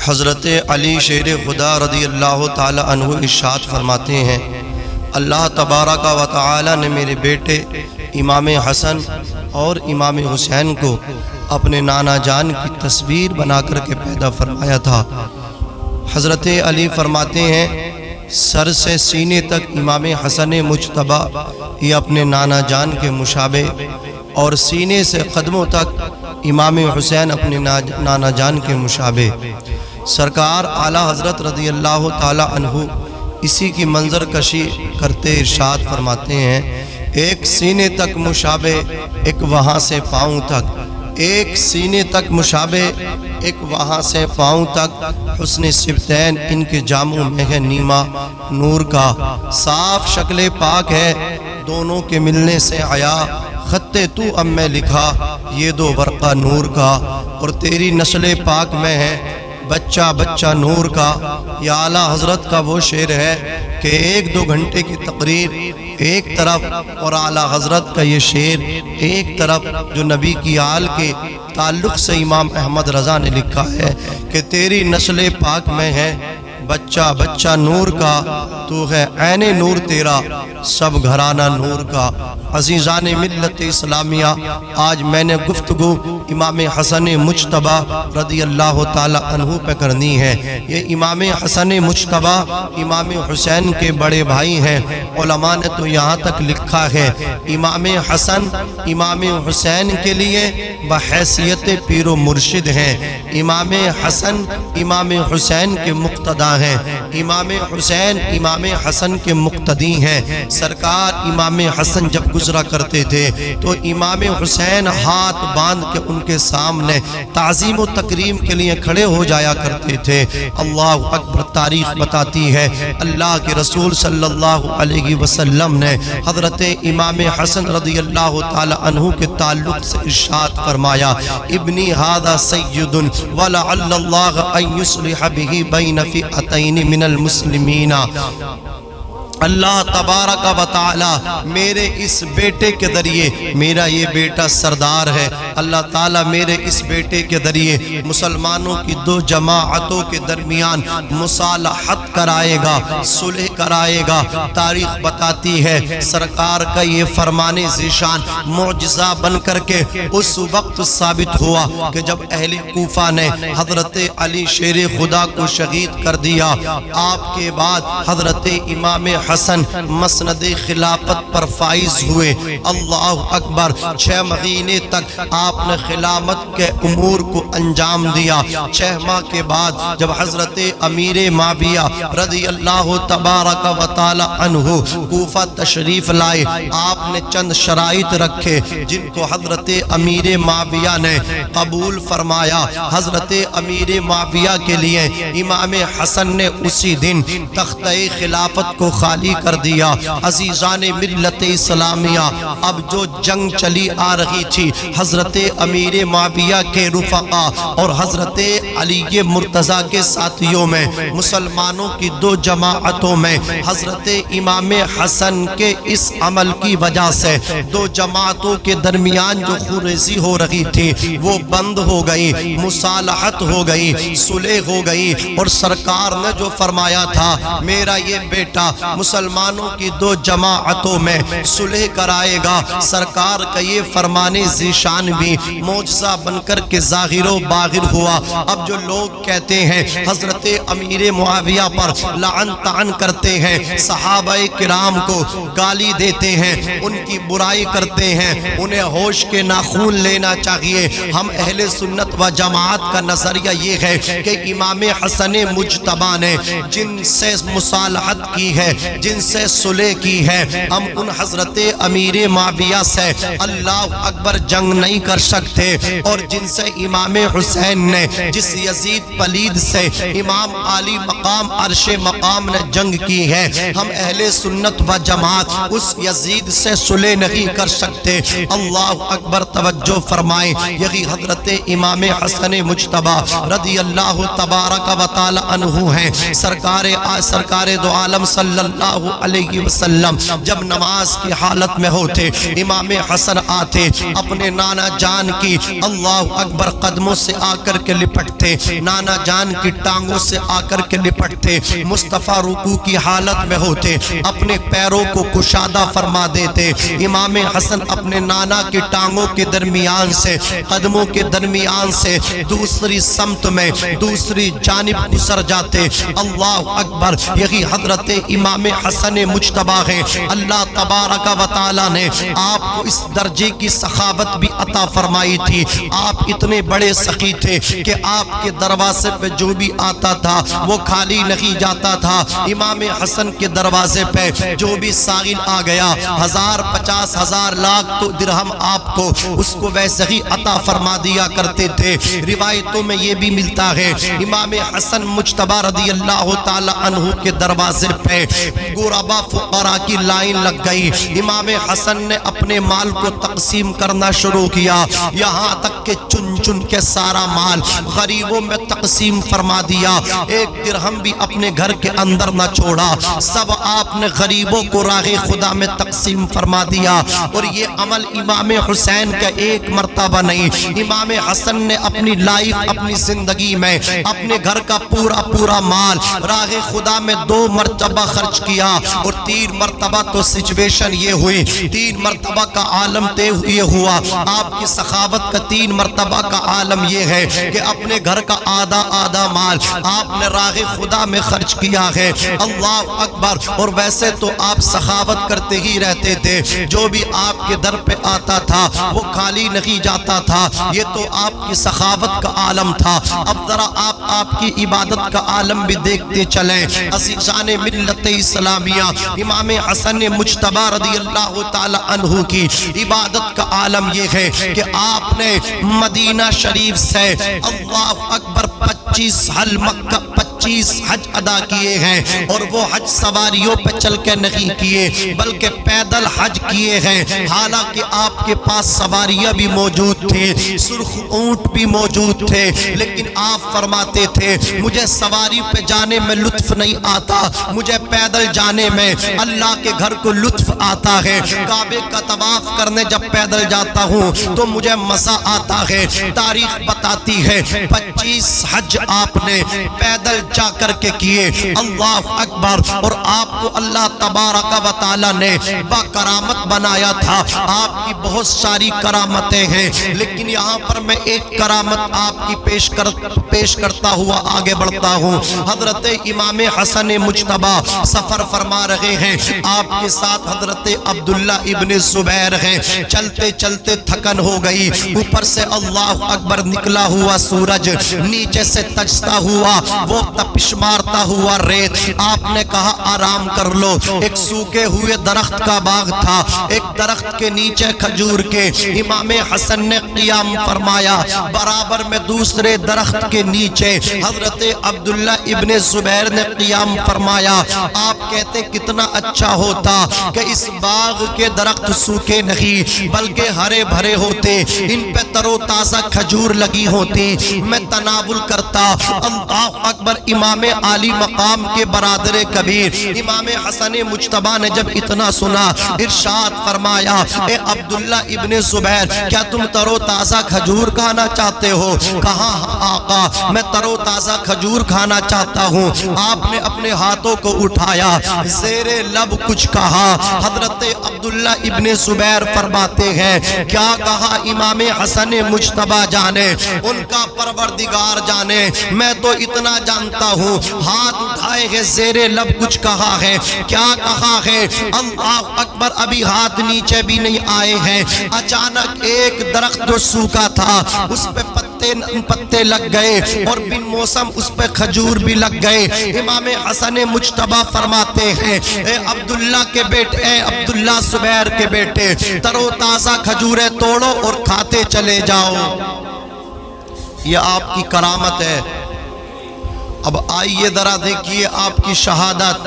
حضرت علی شیر خدا رضی اللہ تعالی عنہ ارشاد فرماتے ہیں، اللہ تبارک و تعالی نے میرے بیٹے امام حسن اور امام حسین کو اپنے نانا جان کی تصویر بنا کر کے پیدا فرمایا تھا۔ حضرت علی فرماتے ہیں، سر سے سینے تک امام حسن مجتبی یہ اپنے نانا جان کے مشابہ، اور سینے سے قدموں تک امام حسین اپنے نانا جان کے مشابہ۔ سرکار اعلیٰ حضرت رضی اللہ تعالی عنہ اسی کی منظر کشی کرتے ارشاد فرماتے ہیں، ایک سینے تک مشابہ، ایک وہاں سے پاؤں تک، ایک سینے تک مشابہ، ایک وہاں سے پاؤں تک، حسن صفتین ان کے جاموں میں ہے نیما نور کا، صاف شکل پاک ہے دونوں کے ملنے سے آیا، خط تو اب میں لکھا یہ دو ورقہ نور کا، اور تیری نسل پاک میں ہے بچہ بچہ نور کا۔ یہ اعلیٰ حضرت کا وہ شعر ہے کہ 1-2 گھنٹے کی تقریر ایک طرف، اور اعلیٰ حضرت کا یہ شعر ایک طرف، جو نبی کی آل کے تعلق سے امام احمد رضا نے لکھا ہے کہ تیری نسل پاک میں ہے بچہ بچہ نور کا، تو ہے عین نور تیرا سب گھرانہ نور کا۔ عزیزان ملت اسلامیہ، آج میں نے گفتگو امام حسن مجتبی رضی اللہ تعالی عنہ پہ کرنی ہے۔ یہ امام حسن مجتبی امام حسین کے بڑے بھائی ہیں۔ علماء نے تو یہاں تک لکھا ہے، امام حسن امام حسین کے لیے بحیثیت پیر و مرشد ہیں، امام حسن امام حسین کے مقتدی ہیں، امام حسین امام حسن کے مقتدی ہیں۔ سرکار امام حسن جب گزرا کرتے تھے تو امام حسین ہاتھ باندھ کے ان کے سامنے تعظیم و تکریم کے لیے کھڑے ہو جایا کرتے تھے۔ اللہ اکبر، تاریخ بتاتی ہے اللہ کے رسول صلی اللہ علیہ وسلم نے حضرت امام حسن رضی اللہ تعالی عنہ کے تعلق سے ارشاد فرمایا، ابنی ھذا سید ولعل اللہ ان یصلح بہ بین فئتین من المسلمین۔ اللہ تبارک و تعالی میرے اس بیٹے کے ذریعے، میرا یہ بیٹا سردار ہے، اللہ تعالیٰ میرے اس بیٹے کے ذریعے مسلمانوں کی 2 جماعتوں کے درمیان مصالحت کرائے گا، صلح کرائے گا۔ تاریخ بتاتی ہے سرکار کا یہ فرمان ذیشان معجزہ بن کر کے اس وقت ثابت ہوا کہ جب اہل کوفہ نے حضرت علی شیر خدا کو شہید کر دیا، آپ کے بعد حضرت امام حسن مسند خلافت پر فائز ہوئے۔ اللہ اکبر، 6 مہینے تک آپ نے خلافت کے امور کو انجام دیا۔ 6 ماہ کے بعد جب حضرت امیر معاویہ رضی اللہ تبارک و تعالی عنہ کوفہ تشریف لائے، آپ نے چند شرائط رکھے جن کو حضرت امیر معاویہ نے قبول فرمایا۔ حضرت امیر معاویہ کے لیے امام حسن نے اسی دن تختہ خلافت کو خالی کر دیا۔ عزیزان ملت اسلامیہ، اب جو جنگ چلی آ رہی تھی حضرت امیر معاویہ کے رفقا اور حضرت علی مرتضیٰ کے ساتھیوں میں، مسلمانوں کی 2 جماعتوں میں حضرت امام حسن کے اس عمل کی وجہ سے 2 جماعتوں کے درمیان جو خونریزی ہو رہی تھی وہ بند ہو گئی، مصالحت ہو گئی، صلح ہو گئی، اور سرکار نے جو فرمایا تھا میرا یہ بیٹا مسلمانوں کی 2 جماعتوں میں صلح کرائے گا، سرکار کا یہ فرمان ذیشان بھی معجزہ بن کر کے ظاہر و باہر ہوا۔ اب جو لوگ کہتے ہیں حضرت امیر معاویہ پر لعن طعن کرتے ہیں، صحابہ کرام کو گالی دیتے ہیں، ان کی برائی کرتے ہیں، انہیں ہوش کے ناخون لینا چاہیے۔ ہم اہل سنت و جماعت کا نظریہ یہ ہے کہ امام حسن مجتبی نے جن سے مصالحت کی ہے، جن سے صلح کی ہے، ہم ان حضرت امیر معاویہ سے اللہ اکبر جنگ نہیں کر سکتے، اور جن سے امام حسین نے، جس یزید پلید سے امام عالی مقام عرش مقام نے جنگ کی ہے، ہم اہل سنت و جماعت اس یزید سے صلح نہیں کر سکتے۔ اللہ اکبر، توجہ فرمائیں، یہی حضرت امام حسن مجتبی رضی اللہ تبارک و تعالی عنہ ہیں۔ سرکار دو عالم صلی اللہ اللہ علیہ وسلم جب نماز کی حالت میں ہوتے، امام حسن آتے، اپنے نانا جان کی اللہ اکبر قدموں سے آ کر کے لپٹتے، نانا جان کی ٹانگوں سے آ کر کے لپٹتے، مصطفیٰ رکوع کی حالت میں ہوتے، اپنے پیروں کو کشادہ فرما دیتے، امام حسن اپنے نانا کی ٹانگوں کے درمیان سے، قدموں کے درمیان سے دوسری سمت میں دوسری جانب گزر جاتے۔ اللہ اکبر، یہی حضرت امام حسن مجتبیٰ ہے۔ اللہ تبارک و تعالی نے آپ کو اس درجے کی سخاوت بھی عطا فرمائی تھی۔ آپ اتنے بڑے سخی تھے کہ آپ کے دروازے پہ جو بھی آتا تھا وہ خالی نہیں جاتا تھا۔ امام حسن کے دروازے پہ جو بھی سائل آ گیا، 1000 50 1000 لاکھ تو درہم آپ کو اس کو ویسے ہی عطا فرما دیا کرتے تھے۔ روایتوں میں یہ بھی ملتا ہے امام حسن مجتبیٰ رضی اللہ تعالی عنہ کے دروازے پہ غربا فقراء کی لائن لگ گئی۔ امام حسن نے اپنے مال کو تقسیم کرنا شروع کیا، یہاں تک کہ چن چن کے سارا مال غریبوں میں تقسیم فرما دیا، ایک درہم بھی اپنے گھر کے اندر نہ چھوڑا، سب آپ نے غریبوں کو راہ خدا میں تقسیم فرما دیا۔ اور یہ عمل امام حسین کا ایک مرتبہ نہیں، امام حسن نے اپنی لائف اپنی زندگی میں اپنے گھر کا پورا مال راہ خدا میں 2 مرتبہ خرچ کیا، اور 3 مرتبہ تو سچویشن یہ ہوئی، 3 مرتبہ کا عالم یہ ہوا، آپ کی سخاوت کا 3 مرتبہ کا عالم یہ ہے کہ اپنے گھر کا آدھا مال آپ نے راہ خدا میں خرچ کیا ہے۔ اللہ اکبر، اور ویسے تو آپ سخاوت کرتے ہی رہتے تھے، جو بھی آپ کے در پہ آتا تھا وہ خالی نہیں جاتا تھا، یہ تو آپ کی سخاوت کا عالم تھا۔ اب ذرا آپ کی عبادت کا عالم بھی دیکھتے چلیں۔ عزیزان ملت اسلامیہ، امام حسن مجتبیٰ رضی اللہ تعالی عنہ کی عبادت کا عالم یہ ہے کہ آپ نے مدینہ شریف سے اللہ اکبر 25 حج ادا کیے ہیں، اور وہ حج سواریوں پہ چل کے نہیں کیے بلکہ پیدل حج کیے ہیں۔ حالانکہ آپ کے پاس سواریاں بھی موجود تھے، سرخ اونٹ بھی موجود تھے، لیکن آپ فرماتے تھے مجھے سواری پہ جانے میں لطف نہیں آتا، مجھے پیدل جانے میں اللہ کے گھر کو لطف آتا ہے۔ کعبے کا طواف کرنے جب پیدل جاتا ہوں تو مجھے مزہ آتا ہے۔ تاریخ بتاتی ہے 25 حج آپ نے پیدل جا کر کے کیے۔ اللہ اکبر، اور آپ کو اللہ تبارک و تعالی نے با کرامت بنایا تھا۔ آپ کی بہت ساری کرامتیں ہیں، لیکن یہاں پر میں ایک کرامت آپ کی پیش کرتا ہوا آگے بڑھتا ہوں۔ حضرت امام حسن مجتبیٰ سفر فرما رہے ہیں، آپ کے ساتھ حضرت عبداللہ ابن زبیر ہیں۔ چلتے چلتے تھکن ہو گئی، اوپر سے اللہ اکبر نکلا ہوا سورج، نیچے سے تجتا ہوا وہ تپش مارتا ہوا ریت۔ آپ نے کہا آرام کر لو۔ ایک سوکھے ہوئے درخت کا باغ تھا، ایک درخت کے نیچے کھجور کے امام حسن نے قیام فرمایا، برابر میں دوسرے درخت کے نیچے حضرت عبداللہ ابن زبیر نے قیام فرمایا۔ آپ کہتے کتنا اچھا ہوتا کہ اس باغ کے درخت سوکھے نہیں بلکہ ہرے بھرے ہوتے، ان پہ تر و تازہ کھجور لگی ہوتی، میں تناول کرتا۔ اللہ اکبر، امام عالی مقام کے برادر کبیر امام حسن مجتبیٰ نے جب اتنا سنا، ارشاد فرمایا اے عبداللہ ابن زبیر، کیا تم تر و تازہ کھجور کھانا چاہتے ہو؟ کہا آقا، میں تر و تازہ کھجور کھانا چاہتا ہوں۔ آپ نے اپنے ہاتھوں کو اٹھایا، زیر لب کچھ کہا۔ حضرت عبداللہ ابن زبیر فرماتے ہیں کیا کہا امام حسن مجتبیٰ جانے، ان کا پروردگار جانے، میں تو اتنا جانتا ہوں۔ ہاتھ اٹھائے ہیں، زیر لب کچھ کہا ہے، کیا کہا ہے؟ اللہ اکبر، ابھی ہاتھ نیچے بھی نہیں آئے ہیں، اچانک ایک درخت جو سوکھا تھا اس پہ پتے لگ گئے، اور بن موسم اس پہ کھجور بھی لگ گئے۔ امام حسن مجتبیٰ فرماتے ہیں اے عبداللہ کے بیٹے، اے عبداللہ زبیر کے بیٹے، تر و تازہ کھجوریں توڑو اور کھاتے چلے جاؤ۔ یہ آپ کی کرامت ہے۔ اب آئیے ذرا دیکھیے آپ کی شہادت۔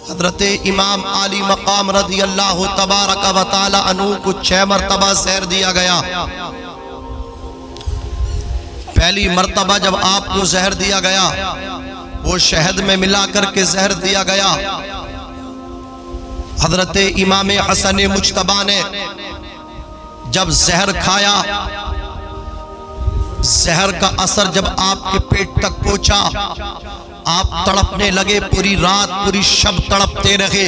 حضرت امام عالی مقام رضی اللہ تبارک و تعالی عنہ کو 6 مرتبہ زہر دیا گیا۔ پہلی مرتبہ جب آپ کو زہر دیا گیا وہ شہد میں ملا کر کے زہر دیا گیا، حضرت امام حسن مجتبی نے جب زہر کھایا، زہر کا اثر جب آپ کے پیٹ تک پہنچا، آپ تڑپنے لگے، پوری رات پوری شب تڑپتے رہے۔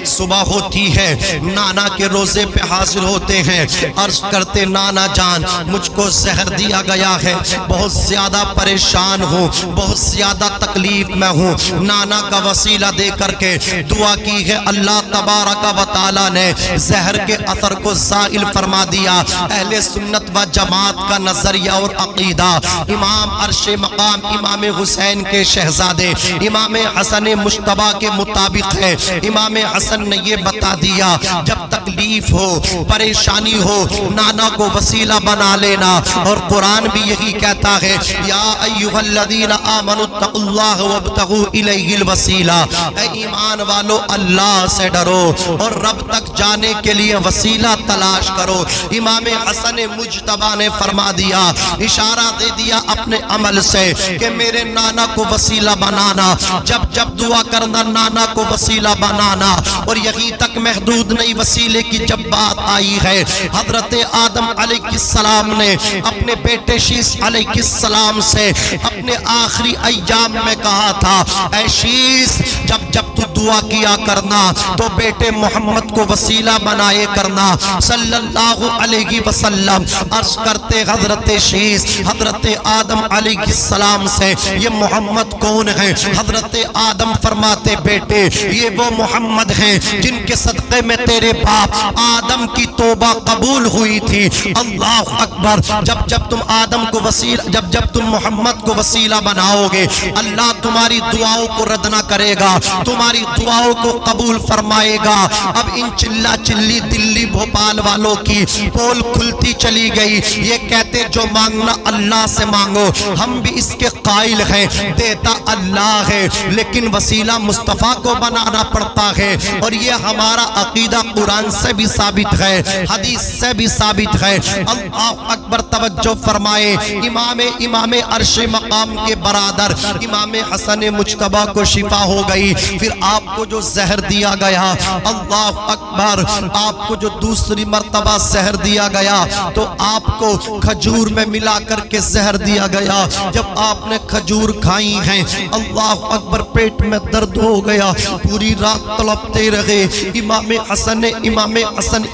صبح ہوتی ہے، نانا کے روزے پہ حاضر ہوتے ہیں، عرض کرتے نانا جان مجھ کو زہر دیا گیا ہے، بہت زیادہ پریشان ہوں، بہت زیادہ تکلیف میں ہوں۔ نانا کا وسیلہ دے کر کے دعا کی ہے، اللہ تبارک و تعالی نے زہر کے اثر کو زائل فرما دیا۔ اہل سنت و جماعت کا نظریہ اور عقیدہ امام عرش مقام امام حسین کے شہزادے امام حسن مجتبی کے مطابق ہے۔ امام حسن نے یہ بتا دیا جب تکلیف ہو، پریشانی ہو، نانا کو وسیلہ بنا لینا، اور قرآن بھی یہی کہتا ہے یا ایھا الذین آمنوا اتقوا اللہ وابتغوا الیہ الوسیلہ، اے ایمان والو اللہ سے ڈرو اور رب تک جانے کے لیے وسیلہ تلاش کرو۔ امام حسن مجتبی نے فرما دیا، اشارہ دے دیا اپنے عمل سے کہ میرے نانا کو وسیلہ بنانا، جب جب دعا کرنا نانا کو وسیلہ بنانا۔ اور یہی تک محدود نہیں، وسیلے کی جب بات آئی ہے، حضرت آدم علیہ السلام نے اپنے بیٹے شیس علیہ السلام سے اپنے آخری ایام میں کہا تھا، اے شیس جب جب تو دعا کیا کرنا تو بیٹے محمد کو وسیلہ بنائے کرنا صلی اللہ علیہ وسلم۔ عرض کرتے حضرت شیس حضرت آدم علیہ السلام سے، یہ محمد کون ہے؟ حضرت آدم فرماتے بیٹے یہ وہ محمد ہیں جن کے صدقے میں تیرے باپ آدم کی توبہ قبول ہوئی تھی۔ اللہ اکبر۔ جب جب تم آدم کو وسیلہ، جب تم محمد کو وسیلہ بناؤ گے، اللہ تمہاری دعاؤں کو رد نہ کرے گا، تمہاری دعاؤں کو قبول فرمائے گا۔ اب ان چلا چلی دلی بھوپال والوں کی پول کھلتی چلی گئی، یہ کہتے جو مانگنا اللہ سے مانگو، ہم بھی اس کے قائل ہیں، دیتا اللہ ہے لیکن وسیلہ مصطفیٰ کو بنانا پڑتا ہے، اور یہ ہمارا عقیدہ قرآن سے بھی ثابت ہے، حدیث سے بھی ثابت ہے۔ اللہ اکبر۔ توجہ فرمائے، امام عرش مقام کے برادر امام حسن مجتبی کو شفا ہو گئی، پھر آپ کو جو زہر دیا گیا، اللہ اکبر، آپ کو جو دوسری مرتبہ زہر دیا گیا تو آپ کو کھجور میں ملا کر کے زہر دیا گیا۔ جب آپ نے کھجور کھائی ہیں، اللہ اکبر، پیٹ میں درد ہو گیا، پوری رات تڑپتے رہے۔ امام حسن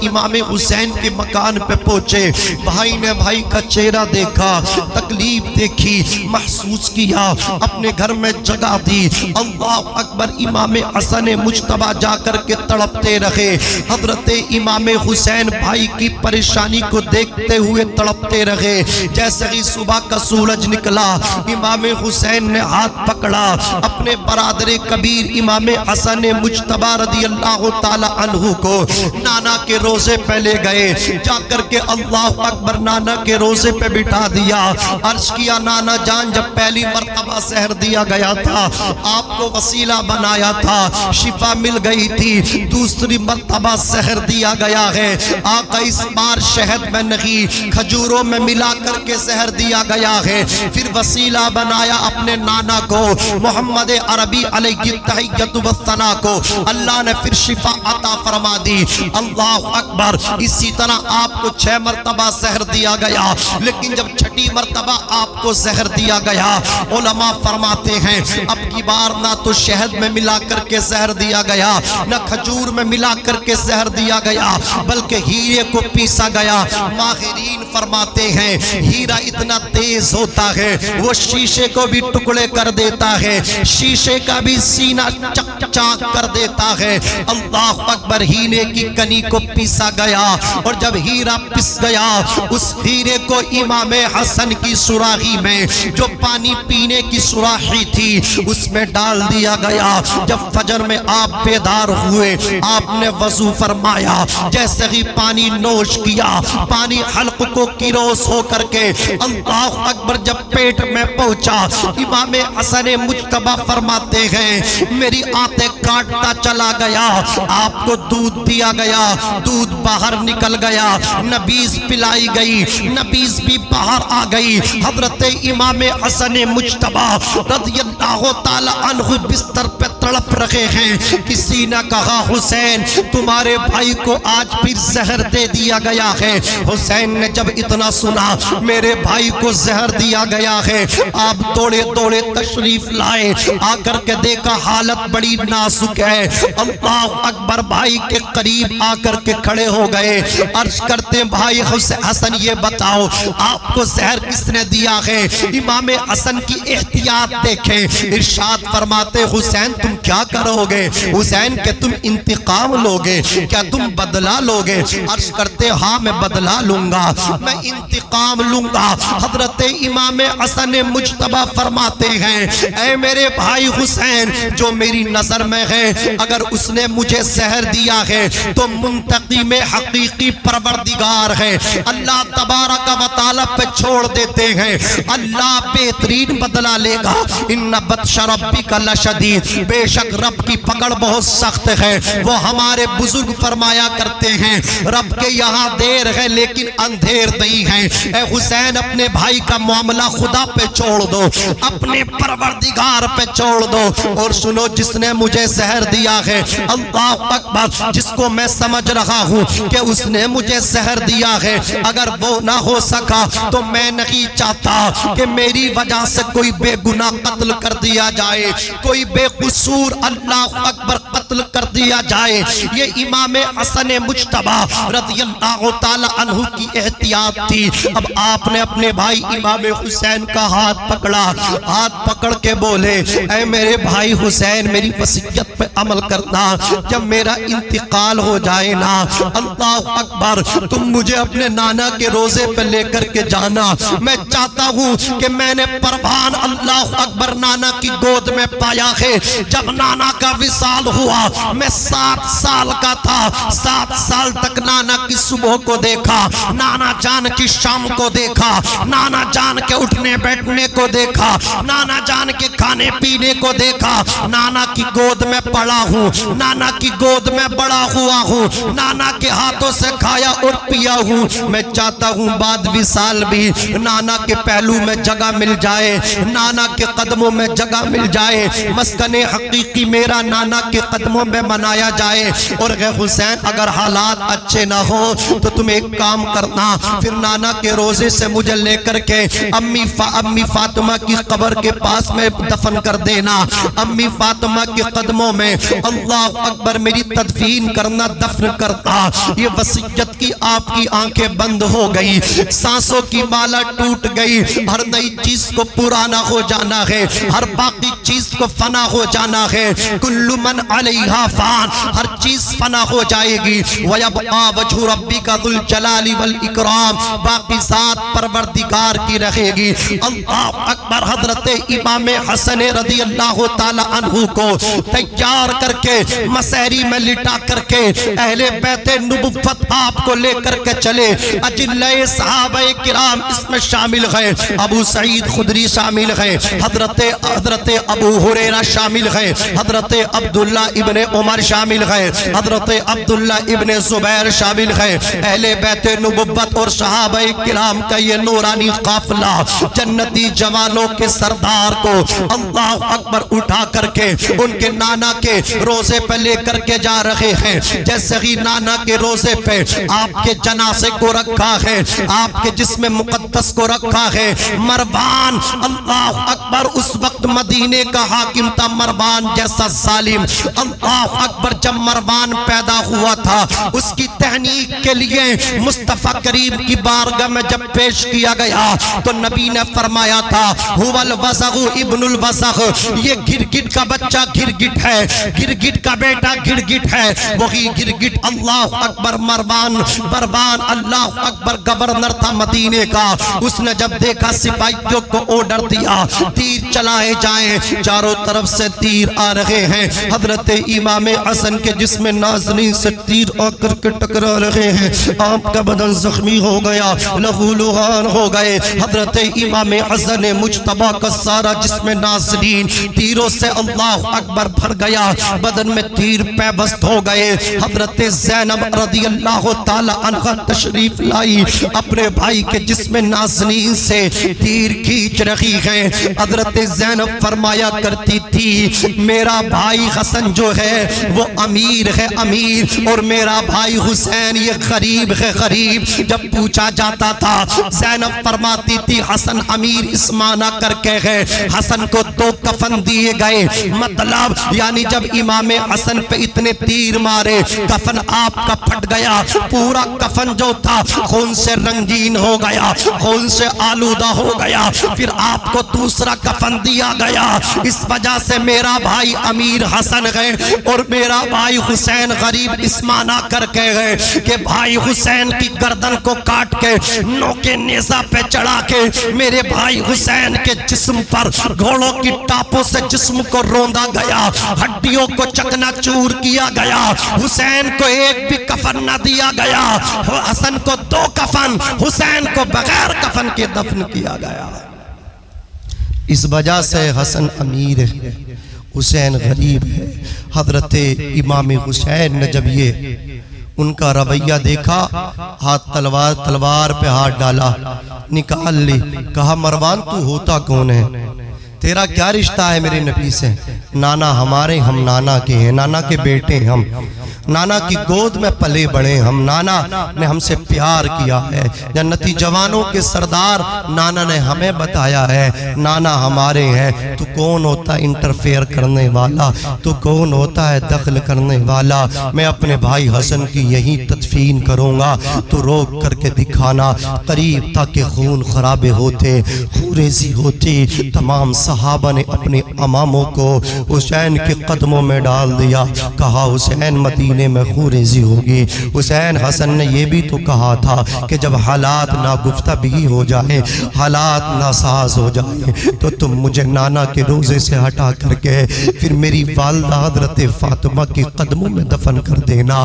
امام حسین کے مکان پہ پہنچے، بھائی نے بھائی کا چہرہ دیکھا، تکلیف دیکھی، محسوس کیا، اپنے گھر میں جگہ دی۔ اللہ اکبر۔ امام حسن مجتبی جا کر کے تڑپتے رہے، حضرت امام حسین بھائی کی پریشانی کو دیکھتے ہوئے تڑپتے رہے۔ جیسے ہی صبح کا سورج نکلا، امام حسین نے ہاتھ پکڑا، اپنے برادر کبیر امام حسن مجتبی رضی اللہ تعالی عنہ کو نانا کے روزے پہ لے گئے، جا کر کے اللہ اکبر نانا کے روزے پہ بٹھا دیا۔ عرض کیا نانا جان جب پہلی مرتبہ زہر دیا گیا تھا، آپ کو وسیلہ بنایا تھا، شفا مل گئی تھی، دوسری مرتبہ زہر دیا گیا ہے، آقا اس بار شہد میں نہیں کھجوروں میں ملا کر کے زہر دیا گیا ہے۔ پھر وسیلہ بنایا اپنے نانا کو، محمد عربی علیہ التحیۃ والثناء کو، اللہ نے پھر شفا عطا فرما دی۔ اللہ اکبر۔ اسی طرح آپ کو 6 مرتبہ زہر دیا گیا، لیکن جب چھٹی مرتبہ آپ کو زہر دیا گیا، علماء فرماتے ہیں اب کی بار نہ تو شہد میں ملا کر کے زہر دیا گیا، نہ کھجور میں ملا کر کے زہر دیا گیا، بلکہ ہیرے کو پیسا گیا۔ ماہرین فرماتے ہیں ہیرا اتنا تیز ہوتا ہے وہ شیشے کو بھی ٹکڑے کر دیتا ہے، شیشے کا بھی سینہ چک چاک کر دیتا ہے۔ اللہ اکبر۔ ہیرے کی کنی کو پیسا گیا، اور جب ہیرا پس گیا اس ہیرے کو امام حسن کی سراخی میں جو پانی پینے کی سراخی تھی اس میں ڈال دیا گیا۔ جب فجر میں آپ بیدار ہوئے، آپ نے وضو فرمایا، جیسے ہی پانی نوش کیا، پانی حلق کو کروس ہو کر کے اللہ اکبر جب پیٹ میں پہنچا امام حسن مجتبی فرماتے ہیں میری آنتیں کاٹتا چلا گیا، آپ کو دودھ دیا گیا، دودھ باہر نکل گیا، نبیز پلائی گئی، نبیز بھی باہر آ گئی۔ حضرت امام حسن مجتبی رضی اللہ تعالی عنہ بستر پہ تڑپ رہے ہیں، کسی نے کہا حسین تمہارے بھائی کو آج پھر زہر دے دیا گیا ہے۔ حسین نے جب اتنا سنا میرے بھائی کو زہر دیا گیا ہے، آپ دوڑے دوڑے تشریف لائے، آ کر کے دیکھا حالت بڑی نازک ہے۔ اللہ اکبر، بھائی کے قریب آ کر کے کھڑے ہو گئے، عرض کرتے بھائی حسن یہ بتاؤ آپ کو زہر کس نے دیا ہے؟ امام حسن کی احتیاط دیکھیں، ارشاد فرماتے حسین تم کیا کرو گے؟ حسین کہ تم انتقام لوگے، کیا تم بدلہ لوگے؟ عرض کرتے ہاں میں بدلہ لوں گا، میں انتقام لوں گا۔ حضرت امام حسن مجتبی فرماتے ہیں اے میرے بھائی حسین جو میری نظر میں ہے اگر اس نے مجھے زہر دیا ہے تو منتقم حقیقی پروردگار ہے، اللہ تبارک و تعالی پہ چھوڑ دیتے ہیں، اللہ بہترین بدلہ لے گا۔ ان بطش ربک لشدید، بے شک رب کی پکڑ بہت سخت ہے۔ وہ ہمارے بزرگ فرمایا کرتے ہیں رب کے یہاں دیر ہے لیکن اندھیر نہیں ہے۔ اے حسین اپنے بھائی کا معاملہ خدا پہ چھوڑ دو، اپنے پروردگار پہ چھوڑ دو، اور سنو جس نے مجھے زہر دیا ہے اللہ اکبر، جس کو میں سمجھ رہا ہوں کہ اس نے مجھے زہر دیا ہے، اگر وہ نہ ہو سکا تو میں نہیں چاہتا کہ میری وجہ سے کوئی بے گناہ قتل کر دیا جائے، کوئی بے قصور اللہ اکبر قتل کر دیا جائے۔ یہ امام حسن مجتبی رضی اللہ تعالی عنہ کی احتیاط تھی۔ اب آپ نے اپنے بھائی امام حسین کا ہاتھ پکڑا، ہاتھ پکڑ کے بولے اے میرے بھائی حسین میری وصیت پہ عمل کرنا، جب میرا انتقال ہو جائے نا اللہ اکبر تم مجھے اپنے نانا کے روزے پہ لے کر کے جانا، میں چاہتا ہوں کہ میں نے پروان اللہ اکبر نانا کی گود میں پایا ہے۔ جب نانا کا وصال ہوا میں 7 سال کا تھا، 7 سال تک نانا کی صبح کو دیکھا، نانا جان کی شام کو دیکھا، نانا جان کے اٹھنے بیٹھنے کو دیکھا، نانا جان کے کھانے پینے کو دیکھا، نانا کی گود میں پڑا ہوں، نانا کی گود میں بڑا ہوا ہوں، نانا کے ہاتھوں سے کھایا اور پیا ہوں۔ میں چاہتا ہوں بعد وصال بھی نانا کے پہلو میں جگہ مل جائے، نانا کے قدموں میں جگہ مل جائے، مسکن حقیقی میرا نانا کے قدموں میں منایا جائے۔ اور اے حسین اگر حالات اچھے نہ ہوں تو تم ایک کام کرنا، پھر نانا کے روزے سے مجھے لے کر کے امی فاطمہ کی قبر کے پاس میں دفن کر دینا، امی فاطمہ کے قدموں میں اللہ اکبر میری تدفین کرنا، دفن کرتا۔ یہ وصیت کی آپ کی آنکھیں بند ہو گئی، سانسوں کی مالا ٹوٹ گئی، ہر نئی چیز کو پرانا ہو جانا ہے، ہر باقی چیز کو فنا ہو جانا ہے، کل من علیہا فان، ہر چیز فنا ہو جائے گی، وَيَبْقَى وَجْهُ رَبِّكَ ذُو الْجَلَالِ وَالْإِكْرَامِ، باقی ذات پروردگار کی رہے گی۔ اللہ اکبر، حضرت امام حسن رضی اللہ تعالی عنہ کو تیار کر کے مسیری میں لٹا کر کے اہل بیت نبوت آپ کو لے کر کے چلے۔ اجلہ صحابہ کرام اس میں شامل ہیں، ابو سعید خدری شامل ہیں، حضرت ابو ہریرہ شامل ہیں، حضرت عبداللہ ابن عمر شامل ہیں، حضرت عبداللہ ابن زبیر شامل ہیں۔ اہل بیت نبوت اور صحابہ کرام کا یہ نورانی قافلہ جنتی جوانوں کے سردار کو اللہ اکبر اٹھا کر کے ان کے نانا کے روزے پہ لے کر کے جا رہے ہیں۔ جیسے ہی نانا کے روزے پہ آپ کے جنازے کو رکھا ہے، آپ کے جسم مقدس کو رکھا ہے، مروان اللہ اکبر اس وقت مدینے کا حاکم تھا، مروان جیسا ظالم۔ اللہ اکبر جب مروان پیدا ہوا تھا اس کی تہنیک کے لیے مصطفیٰ کریم کی بارگاہ میں جب پیش کیا گیا تو نبی نے فرمایا تھا هو الوسخ ابن الوسخ، یہ گرگٹ کا بچہ گرگٹ ہے، گرگٹ کا بیٹا گرگٹ ہے، وہی گرگٹ اللہ اکبر مروان اللہ اکبر گورنر تھا مدینے کا۔ اس نے جب دیکھا سپاہیوں کو آرڈر دیا تیر چلائے جائیں، چاروں طرف سے تیر آ رہے ہیں، حضرت امام حسن کے جسم نازنین سے تیر آ کر کے ٹکرا رہے ہیں، آپ کا بدن زخمی ہو گیا، لہو لہان ہو گئے۔ حضرت امام حسن مجتبیٰ کا سارا جسم نازنین تیروں سے اللہ اکبر بھر گیا، بدن میں تیر پیوست ہو گئے۔ حضرت زینب رضی اللہ تعالی عنہ تشریف لائی، اپنے بھائی کے جسم نازنین سے تیر کھینچ رہی ہے۔ حضرت زینب فرمایا کرتی تھی میرا بھائی حسن جو ہے وہ امیر ہے، امیر، اور میرا بھائی حسین یہ غریب ہے، غریب۔ جب پوچھا جاتا تھا زینب فرماتی تھی حسن امیر اس معنی کر کے ہے، حسن کو 2 کفن دیے گئے، مطلب یعنی جب امام حسن پہ اتنے تیر مارے کفن آپ کا پھٹ گیا، پورا کفن جو تھا خون سے رنگین ہو گیا، خون سے آلودہ ہو گیا، پھر آپ کو دوسرا کفن دیا گیا۔ اس وجہ سے میرا بھائی امیر حسن ہے اور میرا بھائی حسین غریب اس معنی کر کے ہے کہ بھائی حسین کی گردن کو کاٹ کے نوکے نیزہ پہ چڑھا کے میرے بھائی حسین کے جسم پر گھوڑوں کی ٹاپوں سے جسم کو روندا گیا، ہڈیوں کو چکنا چور کیا گیا، حسین کو ایک بھی کفن نہ دیا گیا، حسن کو 2 کفن، حسین کو بغیر کفن کے دفن کیا گیا۔ اس وجہ سے حسن امیر ہے، حسین غریب ہے۔ حضرت امام حسین نے جب یہ ان کا رویہ دیکھا، ہاتھ تلوار پہ ہاتھ ڈالا، نکال لی، کہا مروان تو ہوتا کون ہے؟ تیرا کیا رشتہ ہے میرے نبی سے؟ نانا ہمارے، ہم نانا کے ہیں، نانا کے بیٹے ہم، نانا کی گود میں پلے بڑے ہم، نانا نے ہم سے پیار کیا ہے، جنتی جوانوں کے سردار نانا نے ہمیں بتایا ہے نانا ہمارے ہیں۔ تو کون ہوتا ہے انٹرفیئر کرنے والا؟ تو کون ہوتا ہے دخل کرنے والا؟ میں اپنے بھائی حسن کی یہی تدفین کروں گا، تو روک کر کے دکھانا۔ قریب تھا کہ خون خرابے ہوتے، خوریزی ہوتی، تمام صحابہ نے اپنے اماموں کو حسین کے قدموں میں ڈال دیا، کہا حسین مدینے میں خوریزی ہوگی۔ حسین حسن نے یہ بھی تو کہا تھا کہ جب حالات ناگفتہ بھی ہو جائیں، حالات ناساز ہو جائیں، تو تم مجھے نانا کے روزے سے ہٹا کر کے پھر میری والدہ حضرت فاطمہ کے قدموں میں دفن کر دینا۔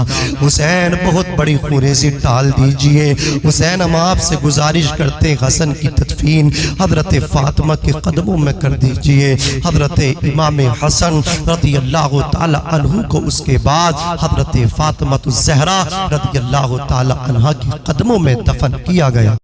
حسین بہت بڑی خوریزی ٹال دیجئے۔ حسین ہم آپ سے گزارش کرتے حسن کی تدفین حضرت فاطمہ کے قدموں میں کر دیجئے۔ حضرت امام حسن رضی اللہ تعالی عنہ کو اس کے بعد حضرت فاطمہ الزہرا رضی اللہ تعالی عنہ کے قدموں میں دفن کیا گیا۔